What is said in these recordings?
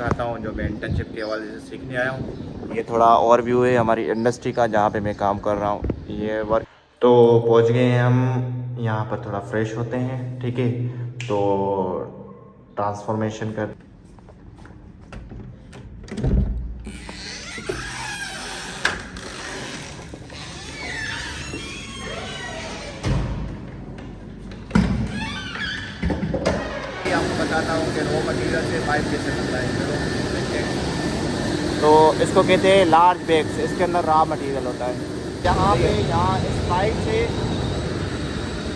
दिखाता हूँ जो मैं इंटर्नशिप के हवाले से सीखने आया हूँ। ये थोड़ा और व्यू है हमारी इंडस्ट्री का जहाँ पे मैं काम कर रहा हूँ। ये वर्क तो पहुँच गए हैं हम, यहाँ पर थोड़ा फ्रेश होते हैं, ठीक है। तो ट्रांसफॉर्मेशन कर आपको बताता हूँ कि रॉ मटेरियल से पाइप कैसे बनता है। चलो देखते हैं। तो इसको कहते हैं लार्ज बैग्स, इसके अंदर रॉ मटेरियल होता है। यहाँ पे यहाँ इस पाइप से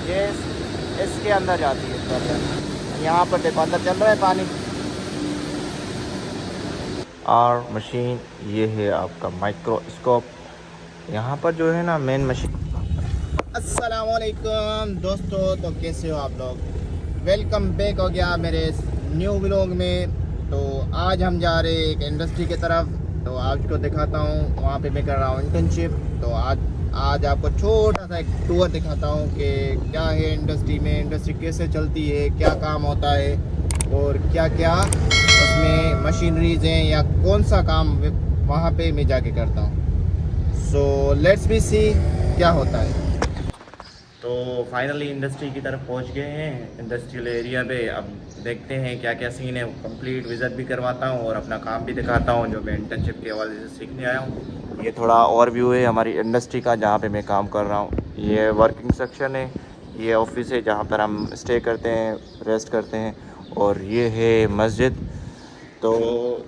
ये इसके अंदर जाती है, इसके अंदर यहाँ पर देखो अंदर चल रहा है पानी। और मशीन ये है आपका माइक्रोस्कोप, यहाँ पर जो है ना मेन मशीन। अस्सलामुअलैकुम दोस्तों, तो कैसे हो आप लोग? वेलकम बैक हो गया मेरे न्यू व्लॉग में। तो आज हम जा रहे हैं एक इंडस्ट्री की तरफ, तो आपको दिखाता हूँ वहाँ पे मैं कर रहा हूँ इंटर्नशिप। तो आज आपको छोटा सा एक टूर दिखाता हूँ कि क्या है इंडस्ट्री में, इंडस्ट्री कैसे चलती है, क्या काम होता है और क्या क्या उसमें मशीनरीज हैं या कौन सा काम वहाँ पे मैं जाके करता हूँ। सो लेट्स बी सी क्या होता है। तो फाइनली इंडस्ट्री की तरफ पहुंच गए हैं, इंडस्ट्रियल एरिया पे। अब देखते हैं क्या क्या सीन है, कंप्लीट विज़िट भी करवाता हूं और अपना काम भी दिखाता हूं जो मैं इंटर्नशिप के हवाले से सीखने आया हूं। ये थोड़ा और व्यू है हमारी इंडस्ट्री का जहां पे मैं काम कर रहा हूं। ये वर्किंग सेक्शन है, ये ऑफिस है जहां पर हम स्टे करते हैं, रेस्ट करते हैं। और ये है मस्जिद। तो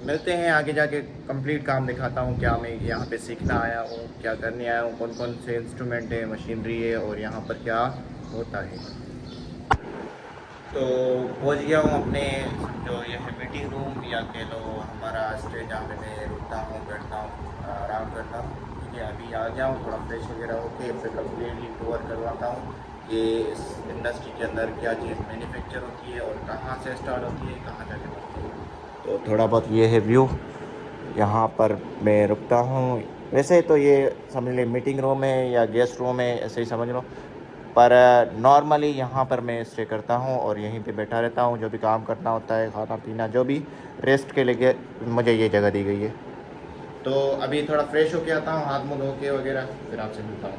मिलते हैं आगे जाके, कंप्लीट काम दिखाता हूँ क्या मैं यहाँ पे सीखना आया हूँ, क्या करने आया हूँ, कौन कौन से इंस्ट्रूमेंट है, मशीनरी है और यहाँ पर क्या होता है। तो पहुँच गया हूँ अपने जो ये है मीटिंग रूम या कह लो हमारा स्टे जहाँ पे मैं रुकता हूँ, बैठता हूँ, आराम करता हूँ। ठीक है, अभी आ गया हूँ, थोड़ा फ्रेश वगैरह होके फिर कम्प्लीटली टूर करवाता हूँ कि इस इंडस्ट्री के अंदर क्या चीज़ मैन्युफैक्चर होती है और कहाँ से स्टार्ट होती है, कहाँ जाके बनती है। तो थोड़ा बहुत ये है व्यू, यहाँ पर मैं रुकता हूँ। वैसे तो ये समझ ले मीटिंग रूम है या गेस्ट रूम है, ऐसे ही समझ लो, पर नॉर्मली यहाँ पर मैं स्टे करता हूँ और यहीं पे बैठा रहता हूँ। जो भी काम करना होता है, खाना पीना, जो भी रेस्ट के लिए मुझे ये जगह दी गई है। तो अभी थोड़ा फ्रेश होके आता हूँ, हाथ मुँह धो के वगैरह, फिर आपसे मिलता हूँ।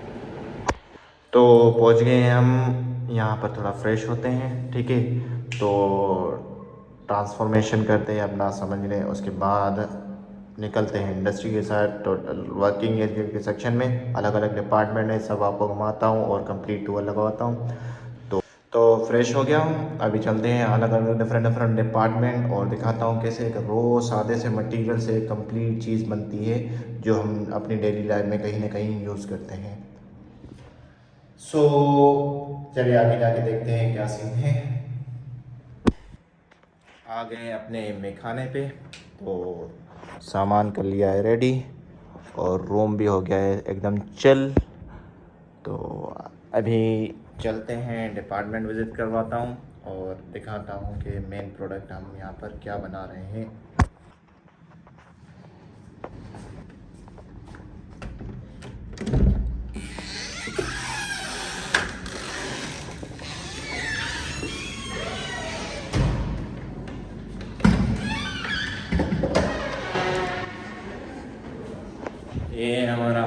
तो पहुँच गए हैं हम, यहाँ पर थोड़ा फ्रेश होते हैं, ठीक है। तो ट्रांसफॉर्मेशन करते हैं अपना, समझ लें। उसके बाद निकलते हैं इंडस्ट्री के साथ। टोटल वर्किंग एरिया के सेक्शन में अलग अलग डिपार्टमेंट है, सब आपको घुमाता हूँ और कंप्लीट टूर लगवाता हूँ। तो फ्रेश हो गया हूँ, अभी चलते हैं अलग अलग डिफरेंट डिपार्टमेंट और दिखाता हूँ कैसे एक रो सादे से मटेरियल से कंप्लीट चीज़ बनती है जो हम अपनी डेली लाइफ में कहीं ना कहीं यूज़ करते हैं। सो चलिए आगे जाके देखते हैं क्या सीन है। आ गए अपने मेखाने पे, तो सामान कर लिया है रेडी और रूम भी हो गया है एकदम चिल। तो अभी चलते हैं डिपार्टमेंट विज़िट करवाता हूँ और दिखाता हूँ कि मेन प्रोडक्ट हम यहाँ पर क्या बना रहे हैं। ये हमारा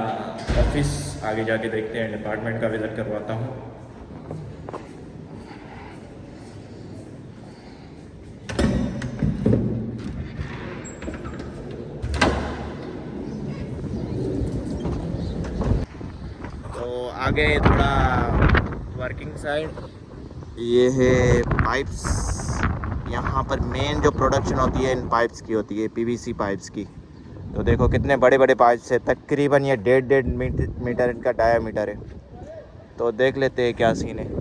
ऑफिस, आगे जाके देखते हैं, डिपार्टमेंट का विज़िट करवाता हूँ। तो आगे थोड़ा वर्किंग साइड, ये है पाइप्स। यहाँ पर मेन जो प्रोडक्शन होती है इन पाइप्स की होती है, पीवीसी पाइप्स की। तो देखो कितने बड़े बड़े पाइप्स है, तकरीबन ये 1.5 मीटर इनका डायामीटर है। तो देख लेते हैं क्या सीन है।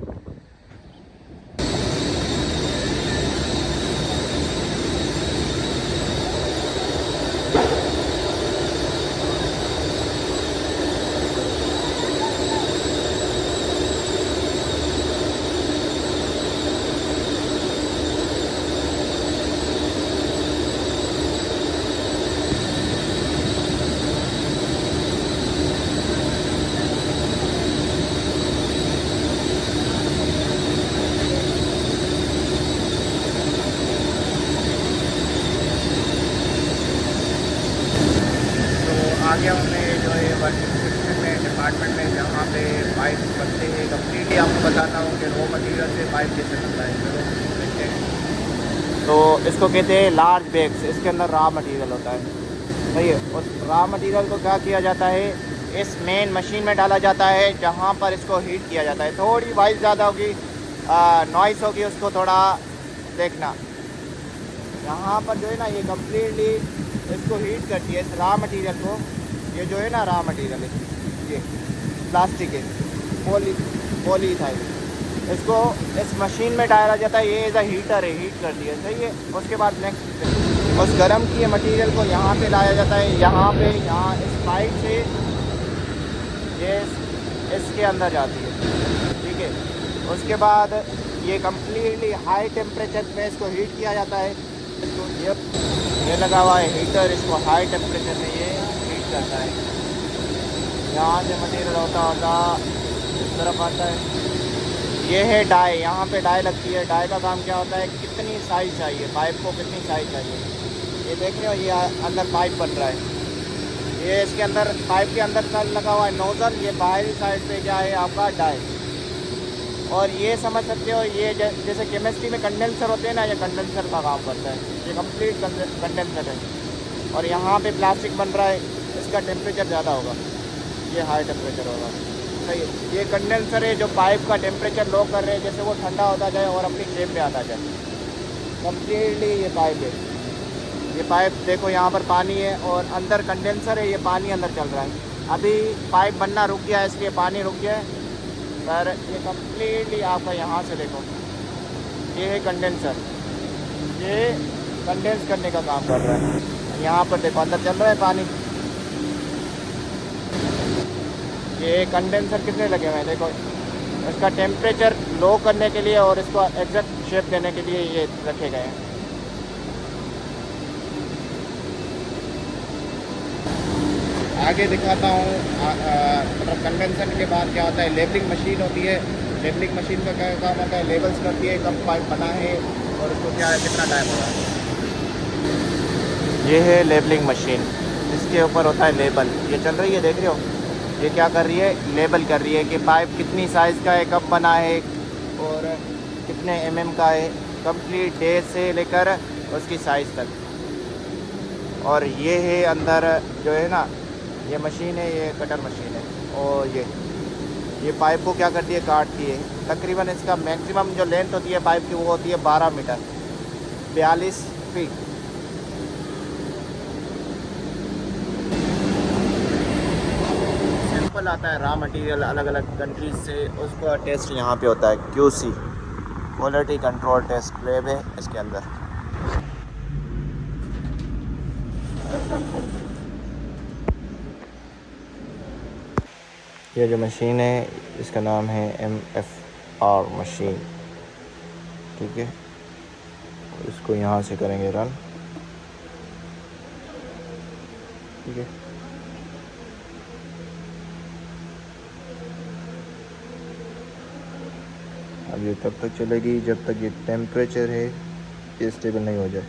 ये आपको बताता हूँ कि रॉ मटेरियल से पाइप कैसे बनता है। चलो देखते हैं। तो इसको कहते हैं लार्ज बैग्स, इसके अंदर रॉ मटेरियल होता है। सही है। उस रॉ मटेरियल को क्या किया जाता है, इस मेन मशीन में डाला जाता है जहाँ पर इसको हीट किया जाता है। थोड़ी वॉइस ज़्यादा होगी, नॉइस होगी, उसको थोड़ा देखना। यहाँ पर जो है ना ये कम्प्लीटली इसको हीट करती है, इस रॉ मटेरियल को। ये जो है ना रॉ मटेरियल है, ये प्लास्टिक है, पॉलीथाइल, इसको इस मशीन में डाला जाता है। ये एज अ हीटर है, हीट करती है। सही है। उसके बाद नेक्स्ट उस गर्म किए मटेरियल को यहाँ पे लाया जाता है, यहाँ इस पाइप से ये इसके अंदर जाती है। ठीक है। उसके बाद ये कम्प्लीटली हाई टेम्परेचर में इसको हीट किया जाता है। इसको ये लगा हुआ है हीटर, इसको हाई टेम्परेचर में ये हीट करता है। यहाँ से मटेरियल होता इस तरफ आता है। ये है डाई, यहाँ पे डाई लगती है। डाई का काम क्या होता है, कितनी साइज़ चाहिए पाइप को, कितनी साइज़ चाहिए। ये देख रहे हो, ये अंदर पाइप बन रहा है। ये इसके अंदर पाइप के अंदर नल लगा हुआ है नोज़ल। ये बाहरी साइड पे क्या है आपका डाई। और ये समझ सकते हो, ये जैसे केमिस्ट्री में कंडेंसर होते हैं ना, ये कंडेंसर का काम करता है। ये कंप्लीट कंडेंसर है। और यहाँ पे प्लास्टिक बन रहा है, इसका टेम्परेचर ज़्यादा होगा, ये हाई टेम्परेचर होगा। सही है। ये कंडेंसर है जो पाइप का टेम्परेचर लो कर रहे हैं, जैसे वो ठंडा होता जाए और अपनी शेप में आता जाए। कम्प्लीटली ये पाइप है। ये पाइप देखो, यहाँ पर पानी है और अंदर कंडेंसर है, ये पानी अंदर चल रहा है। अभी पाइप बनना रुक गया है, इसलिए पानी रुक गया है। पर ये कम्प्लीटली आपका यहाँ से देखो, ये है कंडेंसर, ये कंडेंस करने का काम कर रहा है। यहाँ पर देखो अंदर चल रहा है पानी। ये कंडेंसर कितने लगे हुए हैं देखो, इसका टेम्परेचर लो करने के लिए और इसको एग्जैक्ट शेप देने के लिए ये रखे गए हैं। आगे दिखाता हूँ। मतलब कंडेंसर के बाद क्या होता है, लेबलिंग मशीन होती है। लेबलिंग मशीन का क्या काम होता है, लेबल्स करती है कब पाइप बना है और उसको क्या है, कितना टाइम हो रहा है। ये है लेबलिंग मशीन, इसके ऊपर होता है लेबल। ये चल रही है, देख रहे हो, ये क्या कर रही है, लेबल कर रही है कि पाइप कितनी साइज़ का है, कब बना है और कितने mm का है, कंप्लीट डेट से लेकर उसकी साइज़ तक। और ये है अंदर जो है ना, ये मशीन है, ये कटर मशीन है। और ये पाइप को क्या करती है, काटती है। तकरीबन इसका मैक्सिमम जो लेंथ होती है पाइप की, वो होती है 12 मीटर, 42 फीट। सैंपल आता है रॉ मटेरियल अलग अलग कंट्रीज से, उसका टेस्ट यहाँ पे होता है। QC, quality control test lab है इसके अंदर। ये जो मशीन है इसका नाम है MFR मशीन। ठीक है। इसको यहाँ से करेंगे रन। ठीक है। अब ये तब तक चलेगी जब तक ये टेम्परेचर है ये स्टेबल नहीं हो जाए,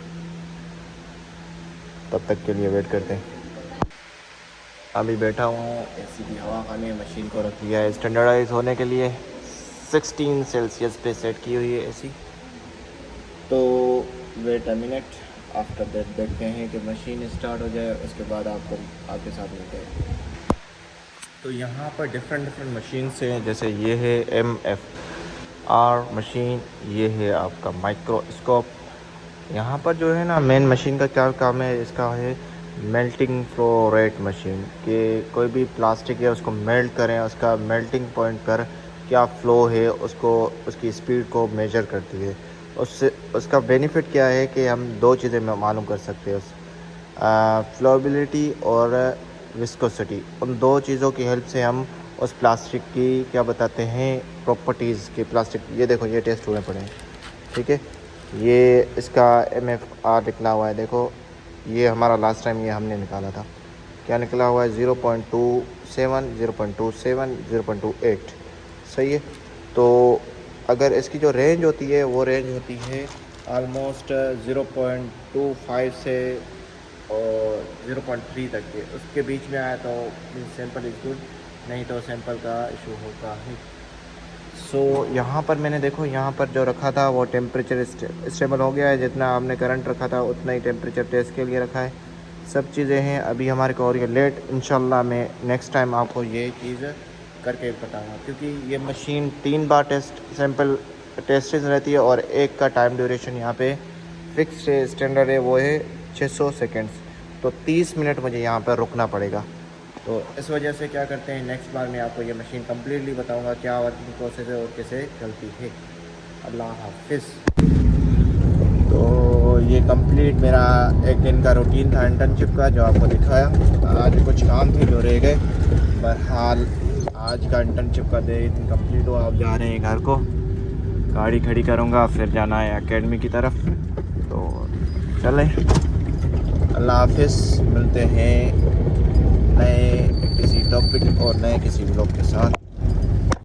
तब तक के लिए वेट करते हैं। अभी बैठा हूँ AC की हवा खाने, मशीन को रख दिया है स्टैंडर्डाइज होने के लिए। 16 सेल्सियस पे सेट की हुई है AC। तो wait a minute, after that देखते हैं कि मशीन स्टार्ट हो जाए, उसके बाद आपके साथ मिलते हैं। तो यहाँ पर डिफरेंट मशीन हैं, जैसे ये है MFR मशीन, ये है आपका माइक्रोस्कोप। यहाँ पर जो है ना मेन मशीन का क्या काम है, इसका है मेल्टिंग फ्लो रेट मशीन, कि कोई भी प्लास्टिक है उसको मेल्ट करें, उसका मेल्टिंग पॉइंट पर क्या फ़्लो है, उसको उसकी स्पीड को मेजर करती है। उससे उसका बेनिफिट क्या है कि हम दो चीज़ें मालूम कर सकते हैं, फ्लोबिलिटी और विस्कोसिटी। उन दो चीज़ों की हेल्प से हम उस प्लास्टिक की क्या बताते हैं, प्रॉपर्टीज़ के प्लास्टिक। ये देखो, ये टेस्ट हुए पड़े हैं। ठीक है। ये इसका MFR निकला हुआ है, देखो ये हमारा लास्ट टाइम ये हमने निकाला था, क्या निकला हुआ है, 0.27, 0.27, 0.28। सही है। तो अगर इसकी जो रेंज होती है वो रेंज होती है आलमोस्ट 0.25 से और 0.3 तक के, उसके बीच में आया तो सैंपल इज़ गुड, नहीं तो सैंपल का इशू होता है। सो यहाँ पर मैंने देखो यहाँ पर जो रखा था वो टेम्परेचर स्टेबल हो गया है, जितना आपने करंट रखा था उतना ही टेम्परेचर टेस्ट के लिए रखा है। सब चीज़ें हैं। अभी हमारे को और ये लेट, इंशाल्लाह मैं नेक्स्ट टाइम आपको ये चीज़ करके बताऊँगा, क्योंकि ये मशीन 3 बार सैंपल टेस्टिंग रहती है और एक का टाइम ड्यूरेशन यहाँ पे फिक्स स्टैंडर्ड है, वो है 600 सेकेंड्स। तो 30 मिनट मुझे यहाँ पर रुकना पड़ेगा। तो इस वजह से क्या करते हैं, नेक्स्ट बार मैं आपको ये मशीन कम्प्लीटली बताऊंगा क्या वर्किंग प्रोसेस है और कैसे चलती है। अल्लाह हाफिज़। तो ये कंप्लीट मेरा एक दिन का रूटीन था इंटर्नशिप का, जो आपको दिखाया। आज कुछ काम थे जो रह गए, बहरहाल आज का इंटर्नशिप का दिन कंप्लीट हुआ। अब जा रहे हैं घर को, गाड़ी खड़ी करूँगा, फिर जाना है एकेडमी की तरफ। तो चलें, अल्लाह हाफिज़। मिलते हैं नए किसी टॉपिक और नए किसी ब्लॉग के साथ।